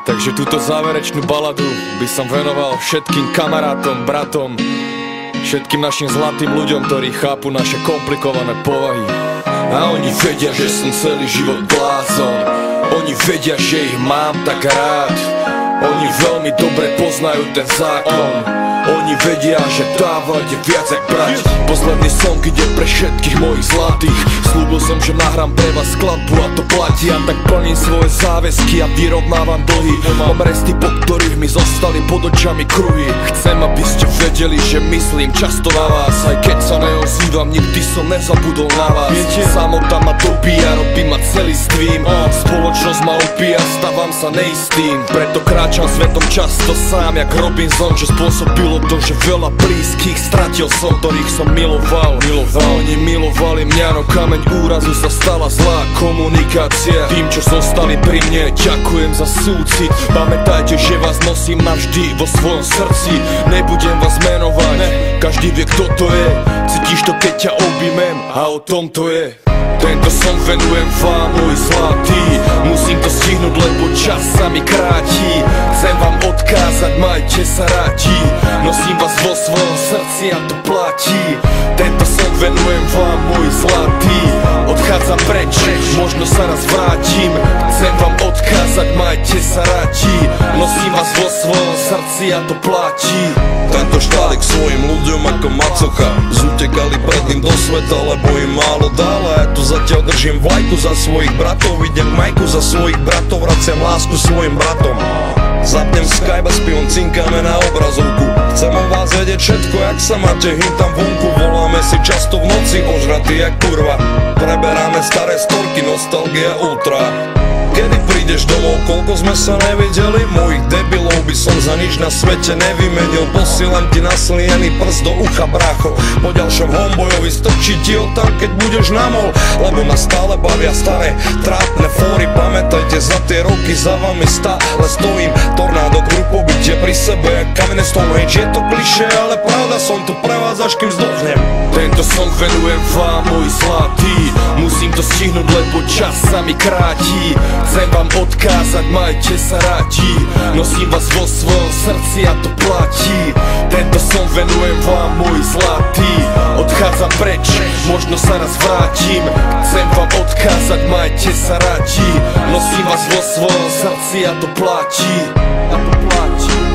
Takže túto záverečnú baladu by som venoval všetkým kamarátom, bratom, všetkým našim zlatým ľuďom, ktorí chápu naše komplikované povahy. A oni vedia, že som celý život blázon. Oni vedia, že ich mám tak rád. Oni veľmi dobre poznajú ten zákon. Oni vedia, že dávať je viac jak brať. Posledný song ide pre všetkých mojich zlatých. Slúbil som, že nahrám pre vás skladbu a to platí. A tak plním svoje záväzky a vyrovnávam dlhy. Mám resty, po ktorých mi zostali pod očami kruhy. Chcem, aby ste vedeli, že myslím často na vás. Aj keď sa neozývam, nikdy som nezabudol na vás. Samota ma dobíja, robí ma celistvým. Spoločnosť ma opíja, stávam sa neistým. Preto kráčam svetom často sám, jak Robinson. Že spôsobilo to, že veľa blízkych stratil som, ktorých som miloval. A oni milovali mňa, no kameň úrazu sa stala zlá komunikácia. Tým, čo zostali pri mne, ďakujem za súcit. Pamätajte, že vás nosím navždy vo svojom srdci. Nebudem vás menovať, každý vie, kto to je. Cítiš to, keď ťa objímem, a o tom to je. Tento song venujem vám, môj zlatý. Musím to stihnúť, lebo čas sa mi kráti. Chcem vám odkázať, majte sa rádi. Nosím vás vo svojom srdci a to platí. Tento song venujem vám, môj zlatý. Odchádzam preč, možno sa raz vrátim. Chcem vám odkázať, majte sa rádi. Nosím vás vo svojom srdci a to platí. Tento štálik svojim ľuďom ako macocha zutekali pred ním do sveta, lebo im málo dal. A ja tu zatiaľ držím vlajku za svojich bratov. Idem majku za svojich bratov, vraciam lásku svojim bratom. Zapnem Skype a s pivom cinkáme na obrazovku. Chcem o vás vedieť všetko, jak sa máte, hým tam vonku. Voláme si často v noci, ožratý jak kurva. Preberáme staré storky, nostalgia ultra. Kedy prídeš domov, koľko sme sa nevideli? Mojich debilov by som za nič na svete nevymenil. Posielam ti nasliený prst do ucha, brácho. Po ďalšom homebojovi strčí ti ho tam, keď budeš na mol. Lebo ma stále bavia staré trápne fóry. Pamätajte, za tie roky za vami stále stojím. Tornádo k rupobytie pri sebe jak kamene Stonehenge. Je to klišé, ale pravda, som tu pre vás, až kým zdохnem. Tento song venujem vám, môj zlatý. Musím to stihnúť, lebo čas sa mi kráti. Chcem vám odkázať, majte sa rádi. Nosím vás vo svojom srdci a to platí. Tento song venujem vám, môj zlatý. Odchádzam preč, možno sa raz vrátim. Chcem vám odkázať, majte sa rádi. Nosím vás vo svojom srdci a to platí. A to platí.